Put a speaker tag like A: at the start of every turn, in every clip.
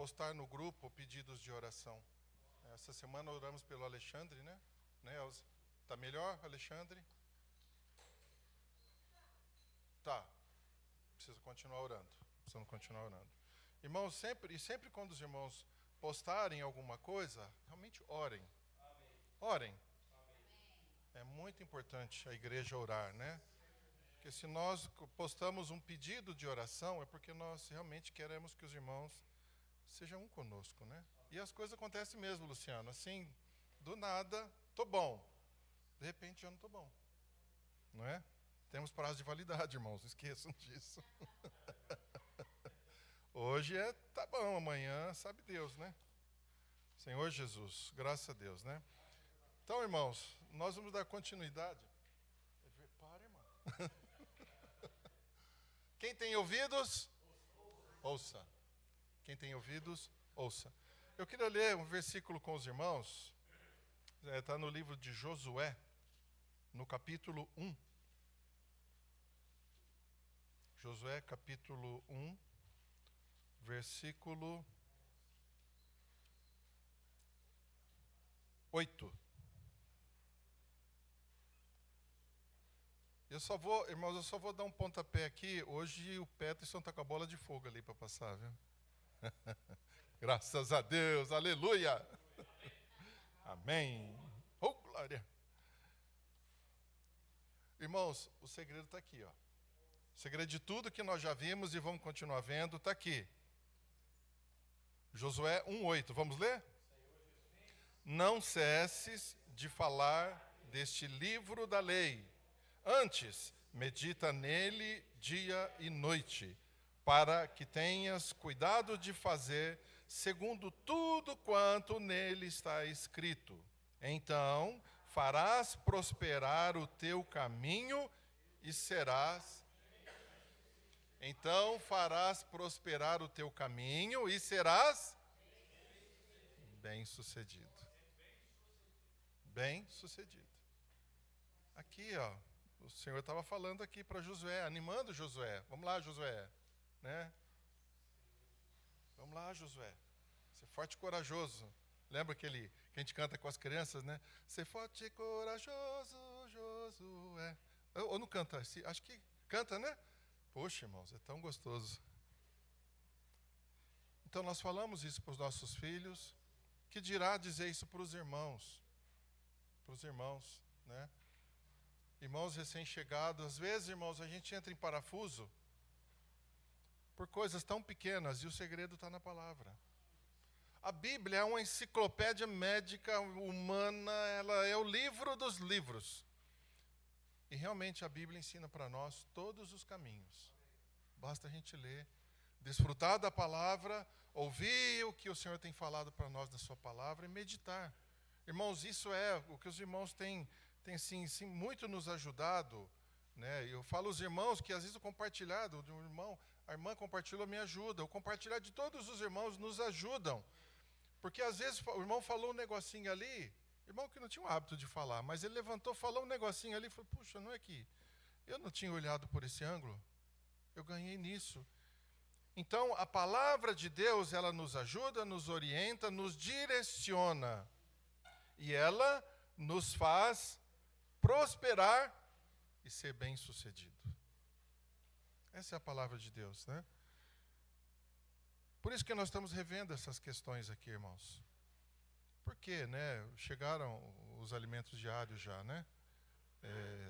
A: postar no grupo pedidos de oração. Essa semana oramos pelo Alexandre, né? Elza? Tá melhor, Alexandre? Tá. Preciso continuar orando. Precisamos continuar orando. Irmãos, sempre quando os irmãos postarem alguma coisa, realmente orem. Amém. Orem. Amém. É muito importante a igreja orar, né? Porque se nós postamos um pedido de oração, é porque nós realmente queremos que os irmãos sejam um conosco, né? E as coisas acontecem mesmo, Luciano. Assim, do nada, tô bom. De repente, já não tô bom. Não é? Temos prazo de validade, irmãos, não esqueçam disso. Hoje tá bom, amanhã sabe Deus, né? Senhor Jesus, graças a Deus, né? Então, irmãos, nós vamos dar continuidade. Para, irmão. Quem tem ouvidos, ouça. Quem tem ouvidos, ouça. Eu queria ler um versículo com os irmãos. Está no livro de Josué, no capítulo 1. Josué, capítulo 1, versículo 8. Irmãos, eu só vou dar um pontapé aqui. Hoje o Peterson está com a bola de fogo ali para passar, viu? Graças a Deus, aleluia! Amém. Oh, glória! Irmãos, o segredo está aqui, ó. O segredo de tudo que nós já vimos e vamos continuar vendo está aqui. Josué 1:8. Vamos ler? Não cesses de falar deste livro da lei. Antes, medita nele dia e noite, para que tenhas cuidado de fazer segundo tudo quanto nele está escrito. Então, farás prosperar o teu caminho e serás... Então, farás prosperar o teu caminho e serás... bem-sucedido. Bem-sucedido. Aqui, ó, o Senhor estava falando aqui para Josué, animando Josué. Vamos lá, Josué, né? Vamos lá, Josué. Ser forte e corajoso. Lembra aquele que a gente canta com as crianças, né? Ser forte e corajoso, Josué. Ou não canta? Acho que canta, né? Poxa, irmãos, é tão gostoso. Então nós falamos isso para os nossos filhos. Que dirá dizer isso para os irmãos? Para os irmãos, né? Irmãos recém-chegados. Às vezes, irmãos, a gente entra em parafuso por coisas tão pequenas e o segredo está na palavra. A Bíblia é uma enciclopédia médica humana, ela é o livro dos livros. E realmente a Bíblia ensina para nós todos os caminhos. Basta a gente ler, desfrutar da palavra, ouvir o que o Senhor tem falado para nós da sua palavra e meditar. Irmãos, isso é o que os irmãos têm sim, muito nos ajudado, né? Eu falo aos irmãos que às vezes o compartilhado de um irmão, a irmã compartilhou, me ajuda. O compartilhar de todos os irmãos nos ajudam. Porque às vezes o irmão falou um negocinho ali, irmão que não tinha o hábito de falar, mas ele levantou, falou um negocinho ali e falou, puxa, não é que eu não tinha olhado por esse ângulo, eu ganhei nisso. Então, a palavra de Deus, ela nos ajuda, nos orienta, nos direciona. E ela nos faz prosperar e ser bem-sucedido. Essa é a palavra de Deus, né? Por isso que nós estamos revendo essas questões aqui, irmãos. Por quê, né? Chegaram os alimentos diários já, né?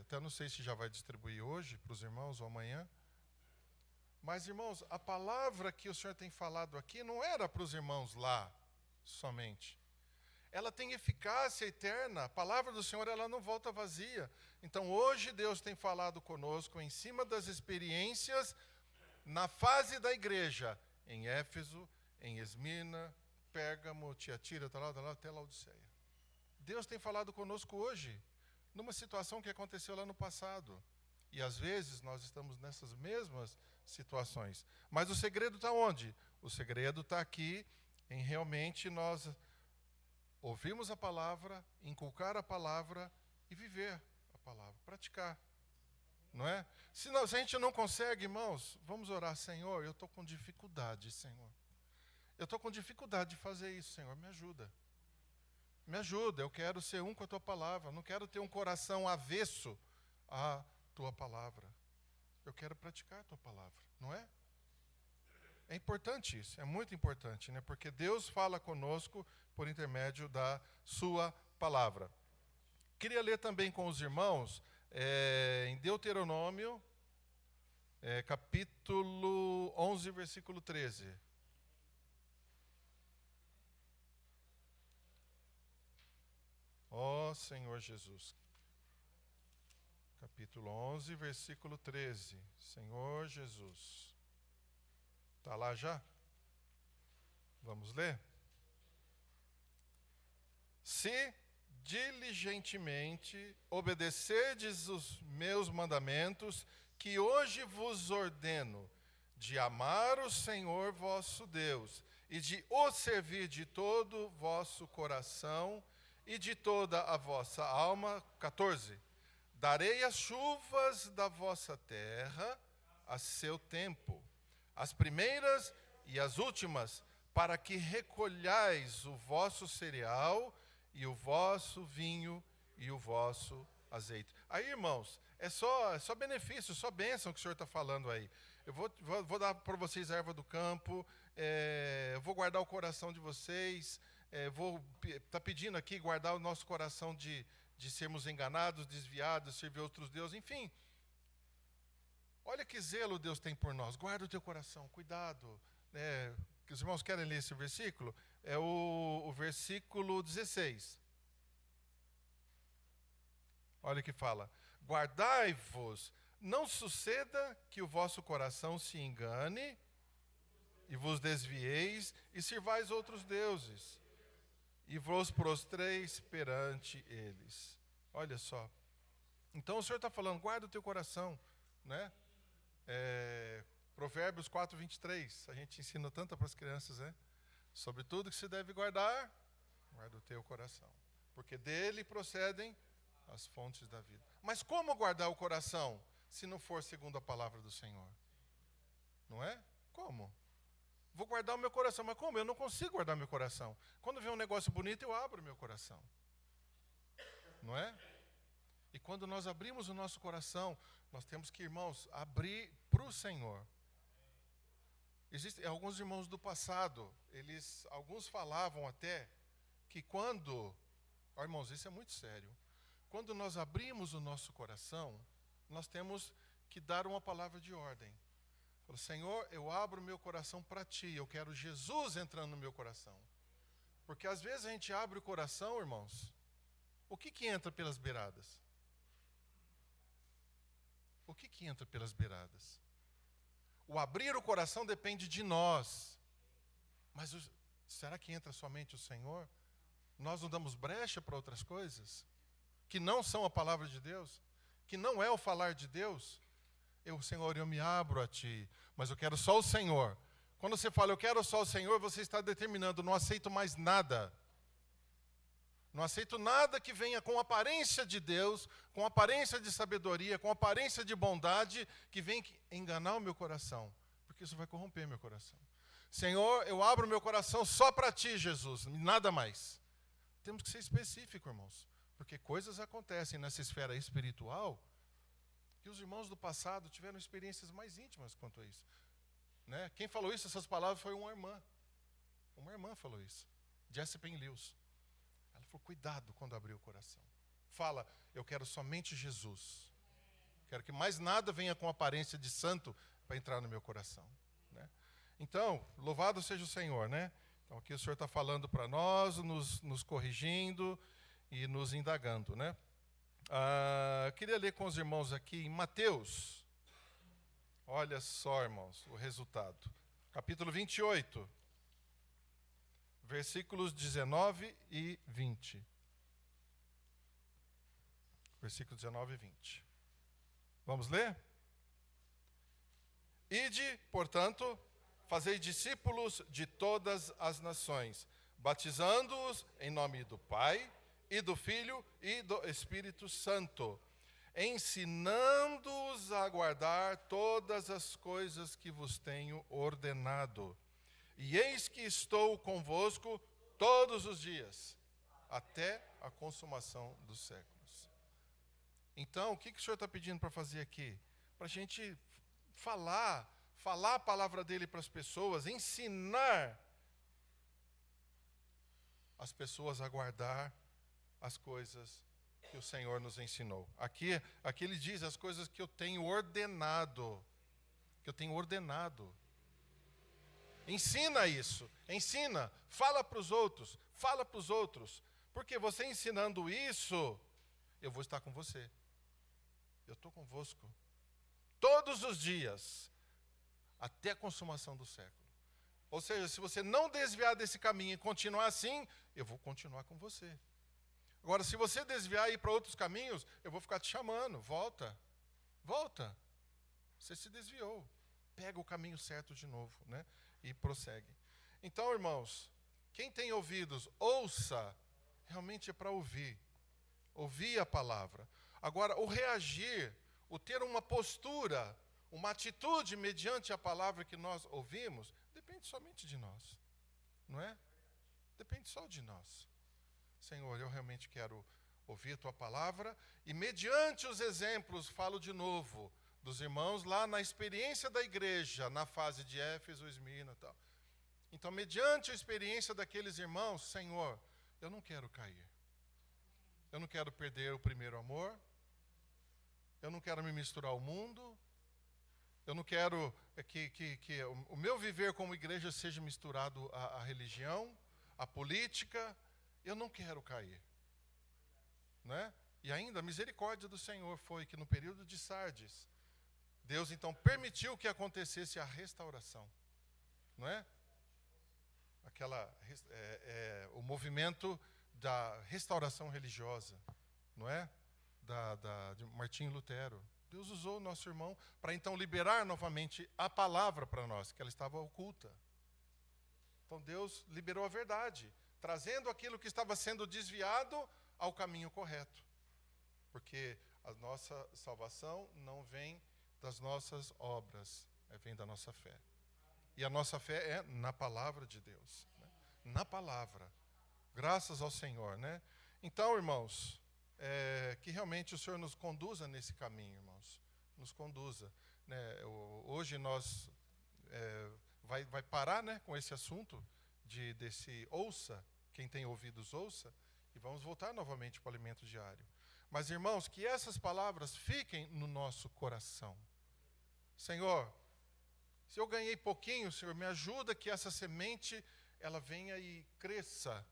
A: Até não sei se já vai distribuir hoje para os irmãos ou amanhã. Mas, irmãos, a palavra que o Senhor tem falado aqui não era para os irmãos lá somente. Ela tem eficácia eterna. A palavra do Senhor, ela não volta vazia. Então, hoje Deus tem falado conosco em cima das experiências na fase da igreja, em Éfeso, em Esmirna, Pérgamo, Tiatira, até Laodiceia. Deus tem falado conosco hoje, numa situação que aconteceu lá no passado. E às vezes nós estamos nessas mesmas situações. Mas o segredo está onde? O segredo está aqui em realmente nós ouvirmos a palavra, inculcar a palavra e viver a palavra, praticar. Não é? Se a gente não consegue, irmãos, vamos orar, Senhor, eu estou com dificuldade, Senhor. Eu estou com dificuldade de fazer isso, Senhor, me ajuda. Me ajuda, eu quero ser um com a Tua palavra. Não quero ter um coração avesso à Tua palavra. Eu quero praticar a Tua palavra, não é? É importante isso, é muito importante, né? Porque Deus fala conosco por intermédio da Sua palavra. Queria ler também com os irmãos, em Deuteronômio, capítulo 11, versículo 13. Ó Senhor Jesus. Capítulo 11, versículo 13. Senhor Jesus. Está lá já? Vamos ler? Se diligentemente obedecerdes os meus mandamentos, que hoje vos ordeno, de amar o Senhor vosso Deus, e de o servir de todo o vosso coração e de toda a vossa alma. 14. Darei as chuvas da vossa terra a seu tempo, as primeiras e as últimas, para que recolhais o vosso cereal e o vosso vinho e o vosso azeite. Aí, irmãos, é só benefício, só bênção que o Senhor está falando aí. Eu vou dar para vocês a erva do campo, eu vou guardar o coração de vocês, vou estar pedindo aqui guardar o nosso coração de sermos enganados, desviados, servir outros deuses, enfim. Olha que zelo Deus tem por nós. Guarda o teu coração, cuidado. Que os irmãos querem ler esse versículo? É o versículo 16. Olha que fala: guardai-vos, não suceda que o vosso coração se engane e vos desvieis e sirvais outros deuses e vos prostreis perante eles. Olha só. Então o Senhor está falando, guarda o teu coração, né? Provérbios 4, 23. A gente ensina tanto para as crianças, né? Sobre tudo que se deve guardar, guarda o teu coração, porque dele procedem as fontes da vida. Mas como guardar o coração se não for segundo a palavra do Senhor? Não é? Como? Vou guardar o meu coração, mas como? Eu não consigo guardar meu coração. Quando vem um negócio bonito, eu abro meu coração. Não é? E quando nós abrimos o nosso coração, nós temos que, irmãos, abrir para o Senhor. Existem alguns irmãos do passado, alguns falavam até que quando, irmãos, isso é muito sério, quando nós abrimos o nosso coração, nós temos que dar uma palavra de ordem. Falo, Senhor, eu abro meu coração para Ti, eu quero Jesus entrando no meu coração. Porque às vezes a gente abre o coração, irmãos, o que entra pelas beiradas? O que entra pelas beiradas? O abrir o coração depende de nós. Mas será que entra somente o Senhor? Nós não damos brecha para outras coisas? Que não são a palavra de Deus? Que não é o falar de Deus? Senhor, eu me abro a Ti, mas eu quero só o Senhor. Quando você fala, eu quero só o Senhor, você está determinando, não aceito mais nada. Não aceito nada que venha com aparência de Deus, com aparência de sabedoria, com aparência de bondade, que venha enganar o meu coração, porque isso vai corromper meu coração. Senhor, eu abro meu coração só para Ti, Jesus, nada mais. Temos que ser específicos, irmãos, porque coisas acontecem nessa esfera espiritual que os irmãos do passado tiveram experiências mais íntimas quanto a isso. Né? Quem falou isso, essas palavras, foi uma irmã. Uma irmã falou isso, Jessie Penn-Lewis. Ela falou, cuidado quando abrir o coração. Fala, eu quero somente Jesus. Quero que mais nada venha com aparência de santo para entrar no meu coração. Né? Então, louvado seja o Senhor, né? Então aqui o Senhor está falando para nós, nos corrigindo e nos indagando, né? Queria ler com os irmãos aqui em Mateus. Olha só, irmãos, o resultado. Capítulo 28. Versículos 19 e 20. Versículos 19 e 20. Vamos ler? Ide, portanto, fazei discípulos de todas as nações, batizando-os em nome do Pai, e do Filho, e do Espírito Santo, ensinando-os a guardar todas as coisas que vos tenho ordenado. E eis que estou convosco todos os dias, até a consumação dos séculos. Então, o que o Senhor está pedindo para fazer aqui? Para a gente falar a palavra dele para as pessoas, ensinar as pessoas a guardar as coisas que o Senhor nos ensinou. Aqui ele diz as coisas que eu tenho ordenado. Que eu tenho ordenado. Ensina isso, ensina, fala para os outros, porque você ensinando isso, eu vou estar com você. Eu estou convosco todos os dias, até a consumação do século. Ou seja, se você não desviar desse caminho e continuar assim, eu vou continuar com você. Agora, se você desviar e ir para outros caminhos, eu vou ficar te chamando, volta. Você se desviou. Pega o caminho certo de novo, né? E prossegue. Então, irmãos, quem tem ouvidos, ouça. Realmente é para ouvir. Ouvir a palavra. Agora, o reagir, o ter uma postura, uma atitude mediante a palavra que nós ouvimos, depende somente de nós. Não é? Depende só de nós. Senhor, eu realmente quero ouvir a tua palavra. E mediante os exemplos, falo de novo, dos irmãos lá na experiência da igreja, na fase de Éfeso, Esmirna e tal. Então, mediante a experiência daqueles irmãos, Senhor, eu não quero cair. Eu não quero perder o primeiro amor. Eu não quero me misturar ao mundo. Eu não quero que o meu viver como igreja seja misturado à religião, à política. Eu não quero cair. Né? E ainda a misericórdia do Senhor foi que no período de Sardes, Deus, então, permitiu que acontecesse a restauração. Não é? O movimento da restauração religiosa. Não é? De Martinho Lutero. Deus usou o nosso irmão para, então, liberar novamente a palavra para nós, que ela estava oculta. Então, Deus liberou a verdade, trazendo aquilo que estava sendo desviado ao caminho correto. Porque a nossa salvação não vem das nossas obras, vem da nossa fé. E a nossa fé é na palavra de Deus. Né? Na palavra. Graças ao Senhor. Né? Então, irmãos, que realmente o Senhor nos conduza nesse caminho, irmãos. Nos conduza. Né? Hoje nós vai parar, né, com esse assunto desse ouça, quem tem ouvidos ouça, e vamos voltar novamente para o alimento diário. Mas, irmãos, que essas palavras fiquem no nosso coração. Senhor, se eu ganhei pouquinho, Senhor, me ajuda que essa semente, ela venha e cresça.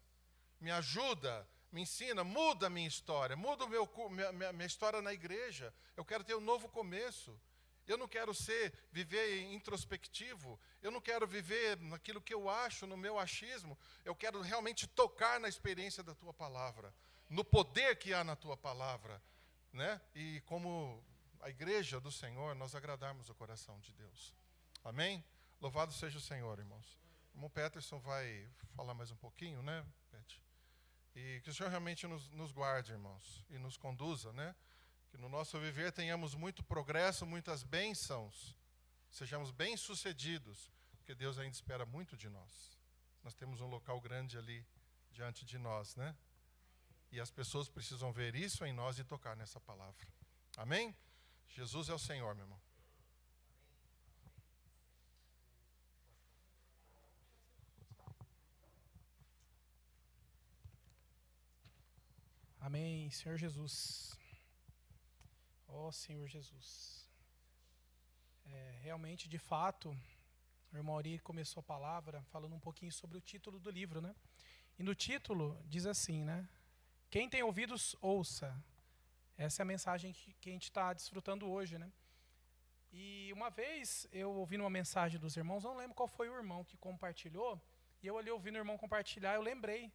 A: Me ajuda, me ensina, muda a minha história, muda minha história na igreja. Eu quero ter um novo começo. Eu não quero viver introspectivo. Eu não quero viver naquilo que eu acho, no meu achismo. Eu quero realmente tocar na experiência da tua palavra, no poder que há na tua palavra, né? E como a igreja do Senhor, nós agradarmos o coração de Deus. Amém? Louvado seja o Senhor, irmãos. O irmão Peterson vai falar mais um pouquinho, né, Pet? E que o Senhor realmente nos guarde, irmãos, e nos conduza, né? Que no nosso viver tenhamos muito progresso, muitas bênçãos, sejamos bem-sucedidos, porque Deus ainda espera muito de nós. Nós temos um local grande ali diante de nós, né? E as pessoas precisam ver isso em nós e tocar nessa palavra. Amém? Jesus é o Senhor, meu irmão.
B: Amém, Senhor Jesus. Ó Senhor Jesus. Realmente, de fato, o irmão Ari começou a palavra falando um pouquinho sobre o título do livro, né? E no título diz assim, né? Quem tem ouvidos, ouça. Essa é a mensagem que a gente está desfrutando hoje, né? E uma vez, eu ouvindo uma mensagem dos irmãos, não lembro qual foi o irmão que compartilhou, e eu ali ouvindo o irmão compartilhar, eu lembrei.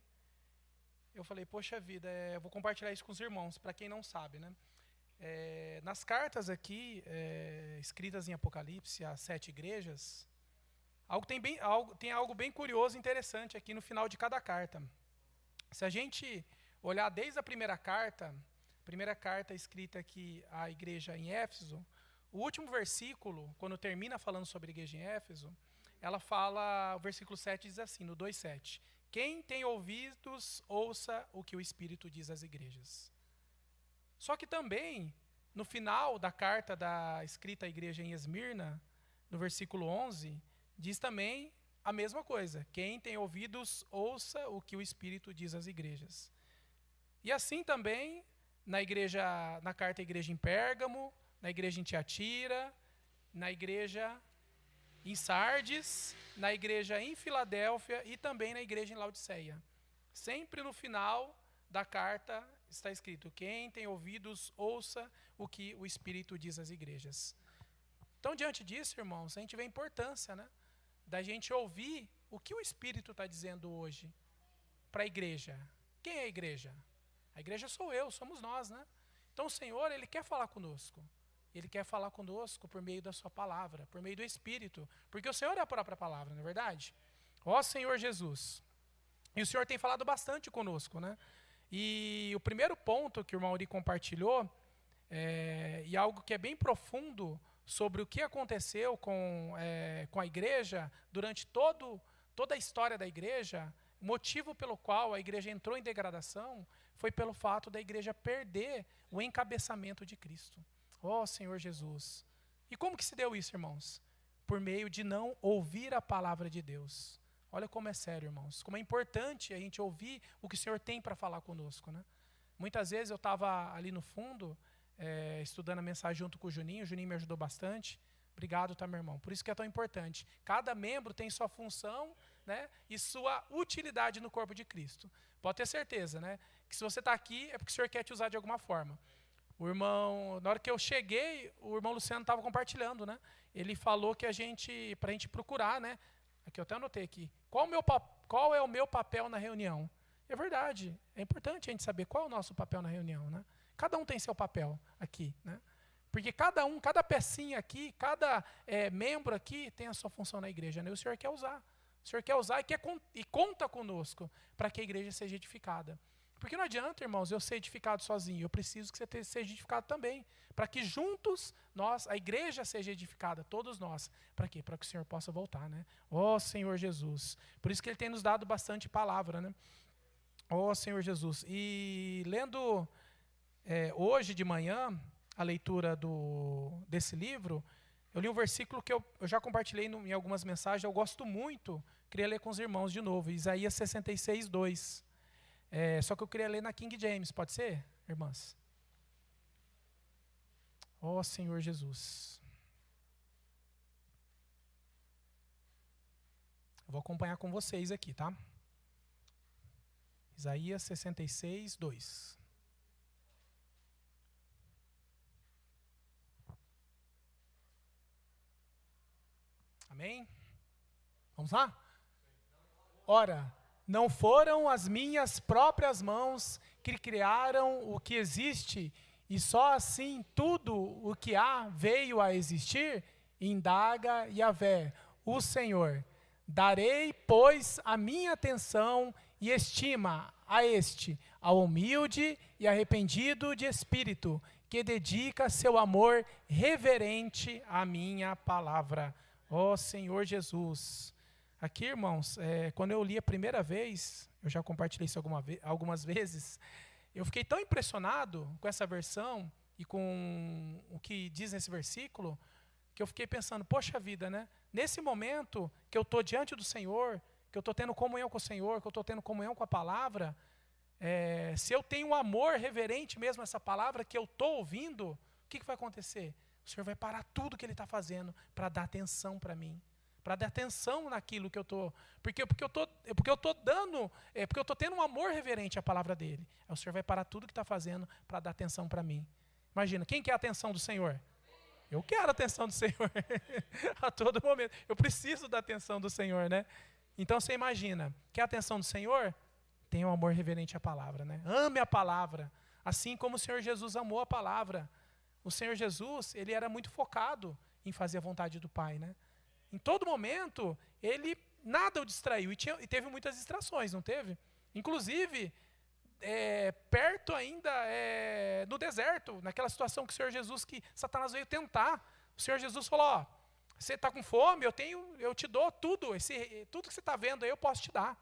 B: Eu falei, poxa vida, eu vou compartilhar isso com os irmãos, para quem não sabe, né? Nas cartas aqui, escritas em Apocalipse, às 7 igrejas, tem algo bem curioso e interessante aqui no final de cada carta. Se a gente olhar desde a primeira carta escrita aqui à igreja em Éfeso, o último versículo, quando termina falando sobre a igreja em Éfeso, ela fala, o versículo 7 diz assim, no 2:7, quem tem ouvidos, ouça o que o Espírito diz às igrejas. Só que também, no final da carta escrita à igreja em Esmirna, no versículo 11, diz também a mesma coisa. Quem tem ouvidos, ouça o que o Espírito diz às igrejas. E assim também, na carta à igreja em Pérgamo, na igreja em Tiatira, na igreja em Sardes, na igreja em Filadélfia e também na igreja em Laodiceia. Sempre no final da carta está escrito, quem tem ouvidos, ouça o que o Espírito diz às igrejas. Então, diante disso, irmãos, a gente vê a importância, né, da gente ouvir o que o Espírito está dizendo hoje para a igreja. Quem é a igreja? A igreja sou eu, somos nós, né? Então, o Senhor, Ele quer falar conosco. Ele quer falar conosco por meio da sua palavra, por meio do Espírito, porque o Senhor é a própria palavra, não é verdade? Ó Senhor Jesus. E o Senhor tem falado bastante conosco, né? E o primeiro ponto que o irmão Uri compartilhou, e algo que é bem profundo sobre o que aconteceu com a igreja durante toda a história da igreja, o motivo pelo qual a igreja entrou em degradação foi pelo fato da igreja perder o encabeçamento de Cristo. Ó Senhor Jesus. E como que se deu isso, irmãos? Por meio de não ouvir a palavra de Deus. Olha como é sério, irmãos. Como é importante a gente ouvir o que o Senhor tem para falar conosco, né? Muitas vezes eu estava ali no fundo, estudando a mensagem junto com o Juninho me ajudou bastante. Obrigado, tá, meu irmão? Por isso que é tão importante. Cada membro tem sua função, né, e sua utilidade no corpo de Cristo. Pode ter certeza, né, que se você está aqui é porque o Senhor quer te usar de alguma forma. O irmão, na hora que eu cheguei, o irmão Luciano estava compartilhando, né? Ele falou que para a gente procurar, né? Aqui eu até anotei aqui. Qual é o meu papel na reunião? É verdade. É importante a gente saber qual é o nosso papel na reunião, né? Cada um tem seu papel aqui, né? Porque cada pecinha aqui, cada membro aqui tem a sua função na igreja, né? O Senhor quer usar. O Senhor quer usar e conta conosco para que a igreja seja edificada. Porque não adianta, irmãos, eu ser edificado sozinho. Eu preciso que você seja edificado também. Para que juntos, a igreja seja edificada, todos nós. Para quê? Para que o Senhor possa voltar, né? Ó Senhor Jesus. Por isso que Ele tem nos dado bastante palavra, né? Ó Senhor Jesus. E lendo hoje de manhã a leitura desse livro, eu li um versículo que eu já compartilhei em algumas mensagens, eu gosto muito, queria ler com os irmãos de novo. Isaías 66:2. Só que eu queria ler na King James, pode ser, irmãs? Ó Senhor Jesus. Eu vou acompanhar com vocês aqui, tá? Isaías 66:2. Amém? Vamos lá? Ora, não foram as minhas próprias mãos que criaram o que existe, e só assim tudo o que há veio a existir? Indaga Yahvé, o Senhor. Darei, pois, a minha atenção e estima a ao humilde e arrependido de espírito, que dedica seu amor reverente à minha palavra. Ó Senhor Jesus. Aqui, irmãos, quando eu li a primeira vez, eu já compartilhei isso algumas vezes, eu fiquei tão impressionado com essa versão e com o que diz nesse versículo, que eu fiquei pensando, poxa vida, né? Nesse momento que eu estou diante do Senhor, que eu estou tendo comunhão com o Senhor, que eu estou tendo comunhão com a palavra, se eu tenho um amor reverente mesmo a essa palavra que eu estou ouvindo, o que vai acontecer? O Senhor vai parar tudo que Ele está fazendo para dar atenção para mim. Para dar atenção naquilo que eu estou. Porque eu estou dando. Porque eu estou tendo um amor reverente à palavra dele. Aí o Senhor vai parar tudo que está fazendo para dar atenção para mim. Imagina, quem quer a atenção do Senhor? Eu quero a atenção do Senhor. A todo momento. Eu preciso da atenção do Senhor, né? Então você imagina, quer a atenção do Senhor? Tenha um amor reverente à palavra, né? Ame a palavra. Assim como o Senhor Jesus amou a palavra. O Senhor Jesus, ele era muito focado em fazer a vontade do Pai, né? Em todo momento, nada o distraiu. E teve muitas distrações, não teve? Inclusive, perto ainda, no deserto, naquela situação que o Senhor Jesus, que Satanás veio tentar. O Senhor Jesus falou, Você está com fome, eu te dou tudo. Tudo que você está vendo aí eu posso te dar.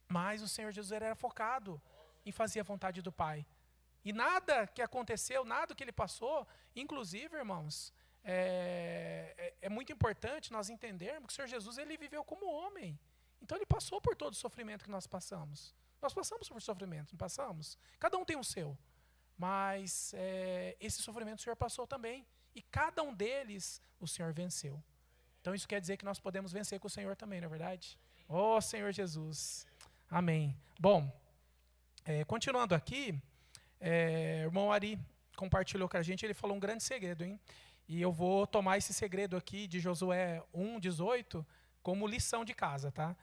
B: Mas o Senhor Jesus era focado em fazer a vontade do Pai. E nada que aconteceu, nada que ele passou, inclusive, irmãos, é muito importante nós entendermos que o Senhor Jesus ele viveu como homem. Então ele passou por todo o sofrimento que nós passamos. Nós passamos por sofrimento, não passamos? Cada um tem o seu. Mas esse sofrimento o Senhor passou também. E cada um deles o Senhor venceu. Então isso quer dizer que nós podemos vencer com o Senhor também, não é verdade? Oh, Senhor Jesus. Amém. Bom, continuando aqui, o irmão Ari compartilhou com a gente, ele falou um grande segredo, hein? E eu vou tomar esse segredo aqui de Josué 1:18 como lição de casa, tá?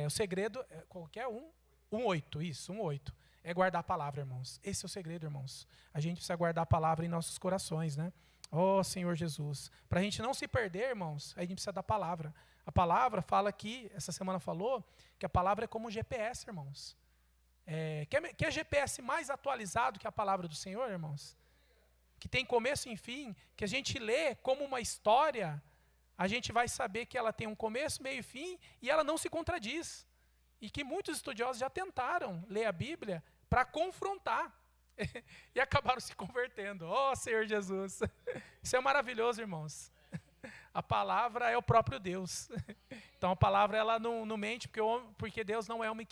B: O segredo, qualquer 1:8, isso, 1:8. É guardar a palavra, irmãos. Esse é o segredo, irmãos. A gente precisa guardar a palavra em nossos corações, né? Oh, Senhor Jesus. Para a gente não se perder, irmãos, a gente precisa da palavra. A palavra fala aqui, essa semana falou, que a palavra é como um GPS, irmãos. Quer GPS mais atualizado que a palavra do Senhor, irmãos? Que tem começo e fim, que a gente lê como uma história, a gente vai saber que ela tem um começo, meio e fim, e ela não se contradiz. E que muitos estudiosos já tentaram ler a Bíblia para confrontar. E acabaram se convertendo. Oh, Senhor Jesus. Isso é maravilhoso, irmãos. A palavra é o próprio Deus. Então a palavra ela não mente, porque Deus não é homem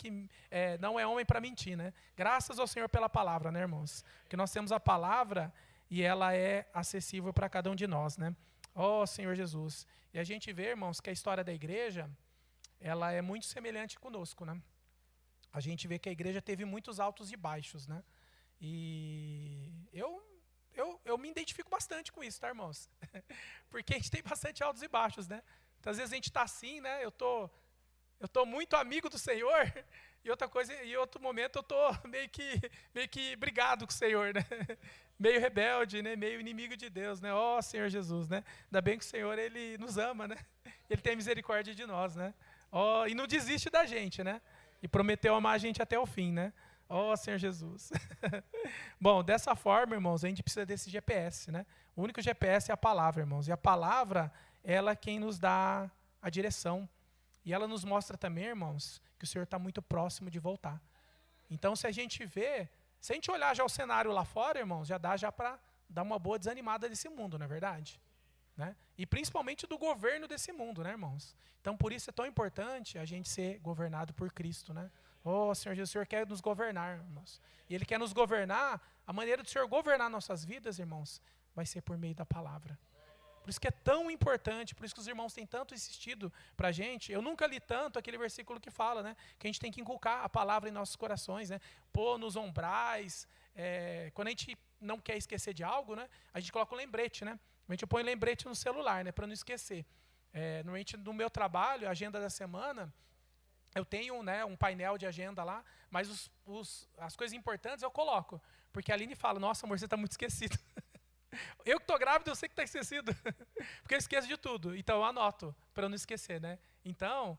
B: não é homem para mentir, né? Graças ao Senhor pela palavra, né, irmãos? Porque nós temos a palavra e ela é acessível para cada um de nós, né? Oh, Senhor Jesus. E a gente vê, irmãos, que a história da igreja, ela é muito semelhante conosco, né? A gente vê que a igreja teve muitos altos e baixos, né? E eu me identifico bastante com isso, tá, irmãos? Porque a gente tem bastante altos e baixos, né? Então, às vezes a gente está assim, né? Eu tô muito amigo do Senhor, e outro momento eu tô meio que brigado com o Senhor, né? Meio rebelde, né? Meio inimigo de Deus, né? Ó, Senhor Jesus, né? Ainda bem que o Senhor, ele nos ama, né? Ele tem misericórdia de nós, né? Ó, e não desiste da gente, né? E prometeu amar a gente até o fim, né? Ó, Senhor Jesus. Bom, dessa forma, irmãos, a gente precisa desse GPS, né? O único GPS é a palavra, irmãos. E a palavra, ela é quem nos dá a direção. E ela nos mostra também, irmãos, que o Senhor está muito próximo de voltar. Então, se a gente olhar já o cenário lá fora, irmãos, já dá para dar uma boa desanimada desse mundo, não é verdade? Né? E principalmente do governo desse mundo, né, irmãos? Então, por isso é tão importante a gente ser governado por Cristo, né? Oh, Senhor Jesus, o Senhor quer nos governar, irmãos. E Ele quer nos governar, a maneira do Senhor governar nossas vidas, irmãos, vai ser por meio da palavra. Por isso que é tão importante, por isso que os irmãos têm tanto insistido para a gente. Eu nunca li tanto aquele versículo que fala, né? Que a gente tem que inculcar a palavra em nossos corações, né? Pôr nos ombrais. Quando a gente não quer esquecer de algo, né? A gente coloca um lembrete, né? Normalmente eu ponho lembrete no celular, né? Para não esquecer. Normalmente no meu trabalho, a agenda da semana, eu tenho, né, um painel de agenda lá, mas as coisas importantes eu coloco. Porque a Aline fala, nossa, amor, você está muito esquecido. Eu que estou grávida, eu sei que está esquecido. Porque eu esqueço de tudo. Então eu anoto, para eu não esquecer, né? Então,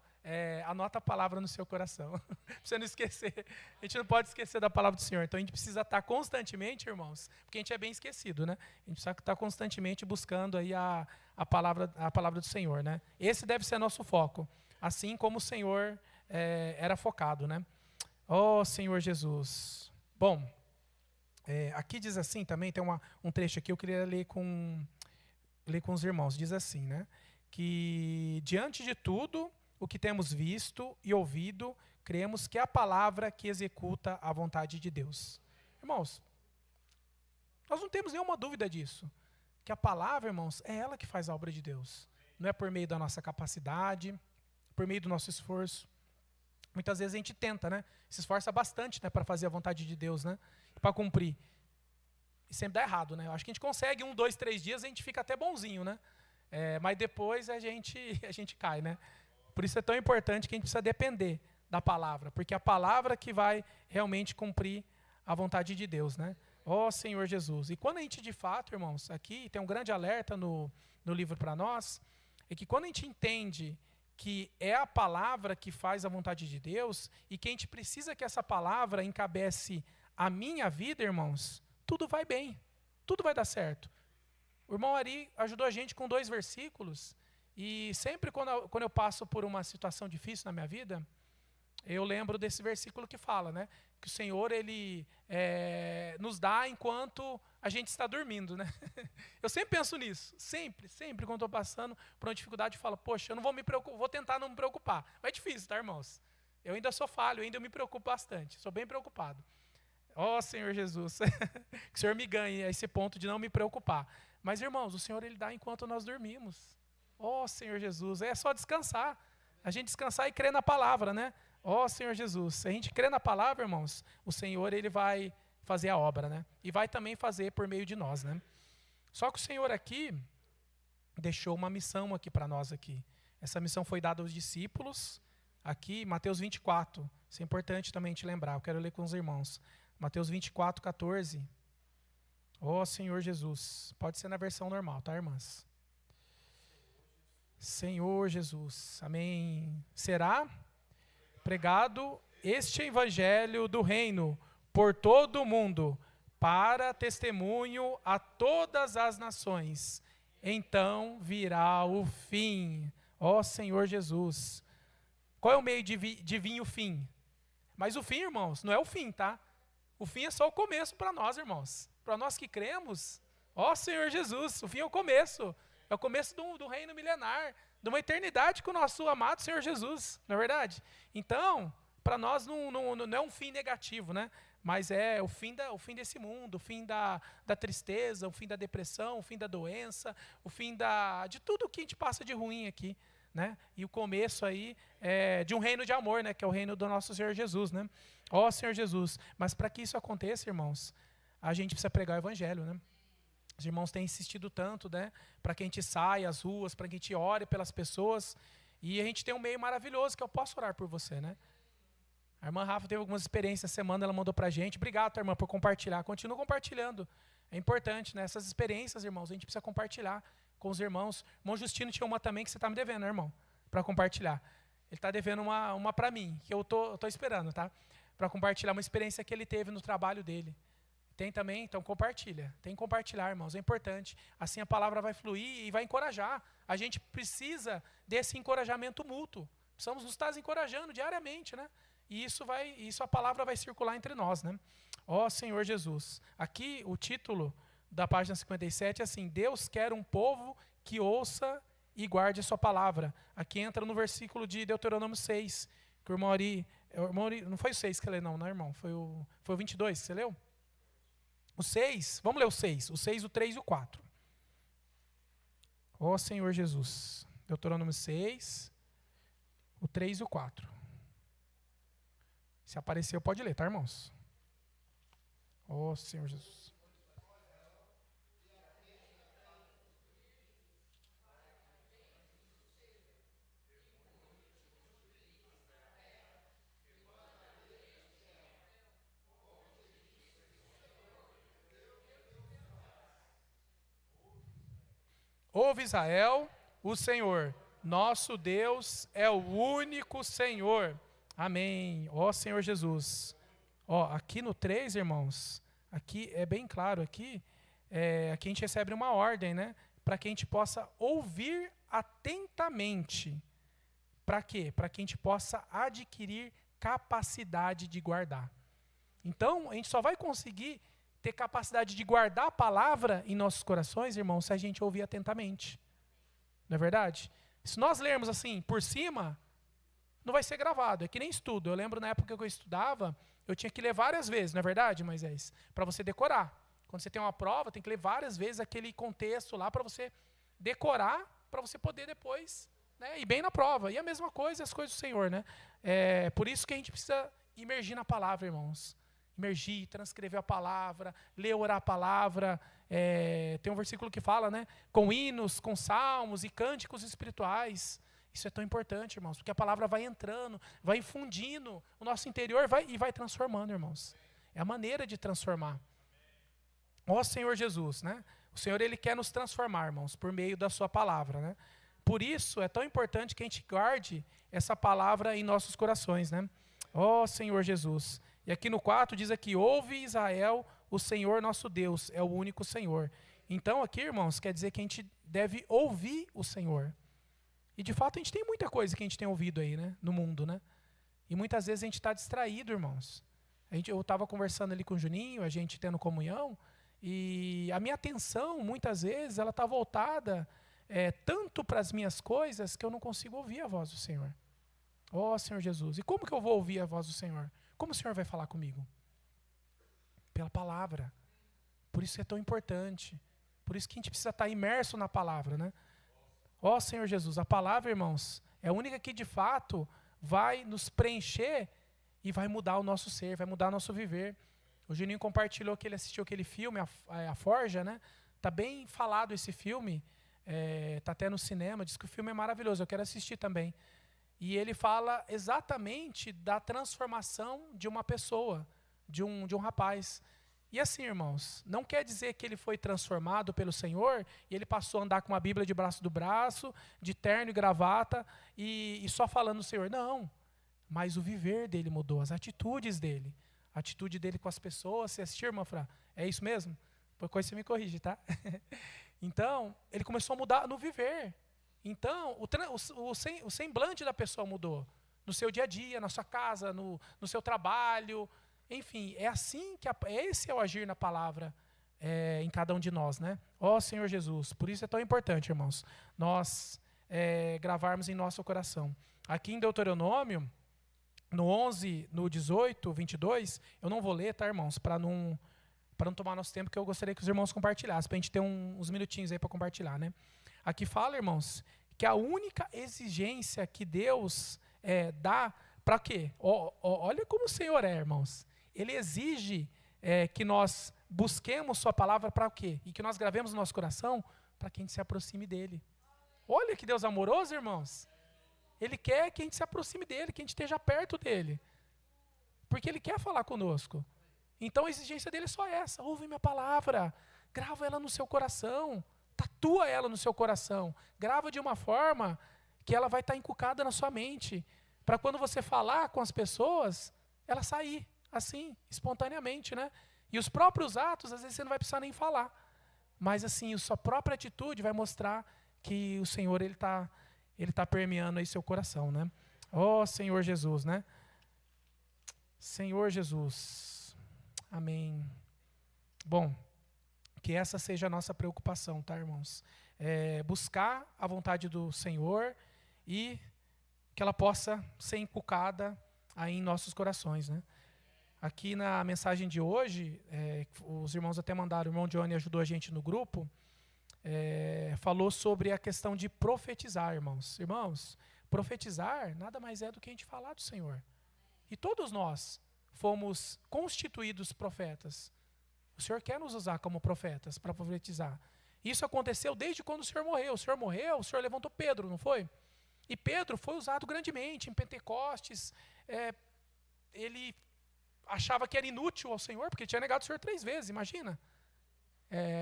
B: anota a palavra no seu coração. Para você não esquecer. A gente não pode esquecer da palavra do Senhor. Então a gente precisa estar constantemente, irmãos, porque a gente é bem esquecido, né? A gente precisa estar constantemente buscando aí a palavra do Senhor, né? Esse deve ser nosso foco. Assim como o Senhor era focado, né? Oh, Senhor Jesus. Bom, aqui diz assim também, tem um trecho aqui, eu queria ler com os irmãos. Diz assim, né? Que diante de tudo o que temos visto e ouvido, cremos que é a palavra que executa a vontade de Deus. Irmãos, nós não temos nenhuma dúvida disso. Que a palavra, irmãos, é ela que faz a obra de Deus. Não é por meio da nossa capacidade, por meio do nosso esforço. Muitas vezes a gente tenta, né? Se esforça bastante, né, para fazer a vontade de Deus, né? Para cumprir. E sempre dá errado, né? Eu acho que a gente consegue 1, 2, 3 dias, a gente fica até bonzinho, né? Mas depois a gente cai, né? Por isso é tão importante que a gente precisa depender da palavra, porque é a palavra que vai realmente cumprir a vontade de Deus, né? Ó Senhor Jesus. E quando a gente, de fato, irmãos, aqui tem um grande alerta no livro para nós, é que quando a gente entende que é a palavra que faz a vontade de Deus, e que a gente precisa que essa palavra encabece a minha vida, irmãos, tudo vai bem, tudo vai dar certo. O irmão Ari ajudou a gente com 2 versículos, E sempre quando eu passo por uma situação difícil na minha vida, eu lembro desse versículo que fala, né? Que o Senhor, Ele nos dá enquanto a gente está dormindo, né? Eu sempre penso nisso. Sempre quando estou passando por uma dificuldade, eu falo, poxa, eu não vou me preocupar, vou tentar não me preocupar. Mas é difícil, tá, irmãos? Eu ainda sou falho, ainda me preocupo bastante. Sou bem preocupado. Ó Senhor Jesus, que o Senhor me ganhe a esse ponto de não me preocupar. Mas, irmãos, o Senhor, Ele dá enquanto nós dormimos. Ó Senhor Jesus, é só descansar. A gente descansar e crer na palavra, né? Ó Senhor Jesus, se a gente crê na palavra, irmãos, o Senhor, Ele vai fazer a obra, né? E vai também fazer por meio de nós, né? Só que o Senhor aqui deixou uma missão aqui para nós aqui. Essa missão foi dada aos discípulos, aqui, Mateus 24. Isso é importante também te lembrar, eu quero ler com os irmãos. Mateus 24, 14. Ó Senhor Jesus, pode ser na versão normal, tá, irmãs? Senhor Jesus, amém. Será pregado este evangelho do reino por todo o mundo, para testemunho a todas as nações. Então virá o fim. Ó Senhor Jesus. Qual é o meio de vir o fim? Mas o fim, irmãos, não é o fim, tá? O fim é só o começo para nós, irmãos. Para nós que cremos, ó Senhor Jesus, o fim é o começo. É o começo do reino milenar, de uma eternidade com o nosso amado Senhor Jesus, não é verdade? Então, para nós não é um fim negativo, né? Mas é o fim desse mundo, o fim da tristeza, o fim da depressão, o fim da doença, o fim de tudo que a gente passa de ruim aqui, né? E o começo aí de um reino de amor, né? Que é o reino do nosso Senhor Jesus, né? Ó Senhor Jesus. Mas para que isso aconteça, irmãos, a gente precisa pregar o evangelho, né? Os irmãos têm insistido tanto, né? Para que a gente saia às ruas, para que a gente ore pelas pessoas. E a gente tem um meio maravilhoso que eu posso orar por você, né? A irmã Rafa teve algumas experiências essa semana, ela mandou para a gente. Obrigado, irmã, por compartilhar. Continua compartilhando. É importante, né? Essas experiências, irmãos, a gente precisa compartilhar com os irmãos. O irmão Justino tinha uma também que você está me devendo, né, irmão? Para compartilhar. Ele está devendo uma para mim, que eu tô esperando, tá? Para compartilhar uma experiência que ele teve no trabalho dele. Tem também? Então compartilha. Tem que compartilhar, irmãos, é importante. Assim a palavra vai fluir e vai encorajar. A gente precisa desse encorajamento mútuo. Precisamos nos estar encorajando diariamente, né? E isso a palavra vai circular entre nós, né? Ó Senhor Jesus. Aqui o título da página 57 é assim: Deus quer um povo que ouça e guarde a sua palavra. Aqui entra no versículo de Deuteronômio 6, que o irmão Ari, não foi o 6 que você leu, não, né, irmão? Foi o 22 que você leu? O 6, vamos ler o 6. O 6, o 3 e o 4. Ó Senhor Jesus. Deuteronômio 6, o 3 e o 4. Se apareceu, pode ler, tá, irmãos? Ó Senhor Jesus. Ouve Israel, o Senhor, nosso Deus é o único Senhor. Amém. Ó Senhor Jesus. Ó, aqui no 3, irmãos, aqui é bem claro, aqui a gente recebe uma ordem, né? Para que a gente possa ouvir atentamente. Para quê? Para que a gente possa adquirir capacidade de guardar. Então, a gente só vai conseguir ter capacidade de guardar a palavra em nossos corações, irmãos, se a gente ouvir atentamente. Não é verdade? Se nós lermos assim, por cima, não vai ser gravado. É que nem estudo. Eu lembro na época que eu estudava, eu tinha que ler várias vezes, não é verdade, Moisés? Para você decorar. Quando você tem uma prova, tem que ler várias vezes aquele contexto lá para você decorar, para você poder depois, né, ir bem na prova. E a mesma coisa, as coisas do Senhor, né? Por isso que a gente precisa imergir na palavra, irmãos. Imergir, transcrever a palavra, ler, orar a palavra. Tem um versículo que fala, né? Com hinos, com salmos e cânticos espirituais. Isso é tão importante, irmãos, porque a palavra vai entrando, vai infundindo o nosso interior e vai transformando, irmãos. É a maneira de transformar. Ó Senhor Jesus, né? O Senhor, Ele quer nos transformar, irmãos, por meio da sua palavra, né? Por isso é tão importante que a gente guarde essa palavra em nossos corações, né? Ó Senhor Jesus. E aqui no 4 diz aqui: ouve Israel, o Senhor nosso Deus é o único Senhor. Então aqui, irmãos, quer dizer que a gente deve ouvir o Senhor. E de fato a gente tem muita coisa que a gente tem ouvido aí, né, no mundo, né? E muitas vezes a gente está distraído, irmãos. Eu estava conversando ali com o Juninho, a gente tendo comunhão, e a minha atenção, muitas vezes, ela está voltada tanto para as minhas coisas que eu não consigo ouvir a voz do Senhor. Ó Senhor Jesus, e como que eu vou ouvir a voz do Senhor? Como o Senhor vai falar comigo? Pela palavra. Por isso é tão importante. Por isso que a gente precisa estar imerso na palavra, né? Ó Senhor Jesus, a palavra, irmãos, é a única que de fato vai nos preencher e vai mudar o nosso ser, vai mudar o nosso viver. O Juninho compartilhou que ele assistiu aquele filme, a Forja, né? Tá bem falado esse filme, tá até no cinema, diz que o filme é maravilhoso, eu quero assistir também. E ele fala exatamente da transformação de uma pessoa, de um rapaz. E assim, irmãos, não quer dizer que ele foi transformado pelo Senhor e ele passou a andar com uma Bíblia debaixo do braço, de terno e gravata e só falando do Senhor. Não, mas o viver dele mudou, as atitudes dele. A atitude dele com as pessoas. Você assistiu, irmã Fra? É isso mesmo? Por coisa você me corrige, tá? Então, ele começou a mudar no viver. Então, o semblante da pessoa mudou. No seu dia a dia, na sua casa, no seu trabalho. Enfim, é assim que esse é o agir na palavra em cada um de nós, né? Ó Senhor Jesus, por isso é tão importante, irmãos, nós gravarmos em nosso coração. Aqui em Deuteronômio, no 11, no 18, 22, eu não vou ler, tá, irmãos? Para não tomar nosso tempo, que eu gostaria que os irmãos compartilhassem, para a gente ter uns minutinhos aí para compartilhar, né? Aqui fala, irmãos, que a única exigência que Deus dá para quê? Olha como o Senhor irmãos. Ele exige que nós busquemos sua palavra para o quê? E que nós gravemos no nosso coração para que a gente se aproxime dele. Olha que Deus amoroso, irmãos. Ele quer que a gente se aproxime dele, que a gente esteja perto dele. Porque ele quer falar conosco. Então a exigência dele é só essa. Ouve minha palavra, grava ela no seu coração, tatua ela no seu coração. Grava de uma forma que ela vai estar encucada na sua mente. Para quando você falar com as pessoas, ela sair assim, espontaneamente, né? E os próprios atos, às vezes você não vai precisar nem falar. Mas assim, a sua própria atitude vai mostrar que o Senhor, ele tá permeando aí seu coração, né? Ó Senhor Jesus, né? Senhor Jesus. Amém. Bom, que essa seja a nossa preocupação, tá, irmãos? Buscar a vontade do Senhor e que ela possa ser inculcada aí em nossos corações, né? Aqui na mensagem de hoje, os irmãos até mandaram, o irmão Johnny ajudou a gente no grupo, falou sobre a questão de profetizar, irmãos. Irmãos, profetizar nada mais é do que a gente falar do Senhor. E todos nós fomos constituídos profetas. O Senhor quer nos usar como profetas para profetizar. Isso aconteceu desde quando o Senhor morreu. O Senhor morreu, o Senhor levantou Pedro, não foi? E Pedro foi usado grandemente em Pentecostes. Ele achava que era inútil ao Senhor, porque tinha negado o Senhor 3 vezes, imagina.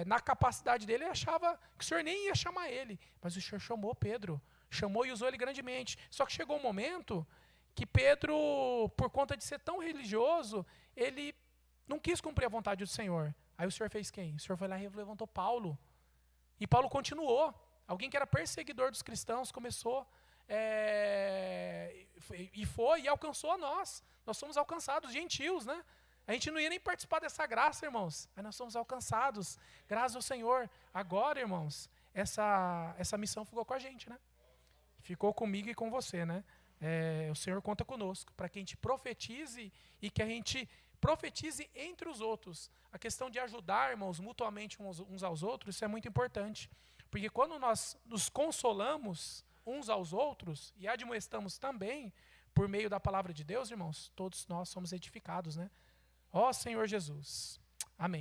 B: Na capacidade dele, ele achava que o Senhor nem ia chamar ele. Mas o Senhor chamou Pedro, chamou e usou ele grandemente. Só que chegou um momento que Pedro, por conta de ser tão religioso, ele não quis cumprir a vontade do Senhor. Aí o Senhor fez quem? O Senhor foi lá e levantou Paulo. E Paulo continuou. Alguém que era perseguidor dos cristãos começou e alcançou a nós. Nós somos alcançados, gentios, né? A gente não ia nem participar dessa graça, irmãos. Mas nós somos alcançados, graças ao Senhor. Agora, irmãos, essa missão ficou com a gente, né? Ficou comigo e com você, né? O Senhor conta conosco, para que a gente profetize e que a gente profetize entre os outros. A questão de ajudar, irmãos, mutuamente uns aos outros, isso é muito importante. Porque quando nós nos consolamos uns aos outros e admoestamos também, por meio da palavra de Deus, irmãos, todos nós somos edificados, né? Ó Senhor Jesus. Amém.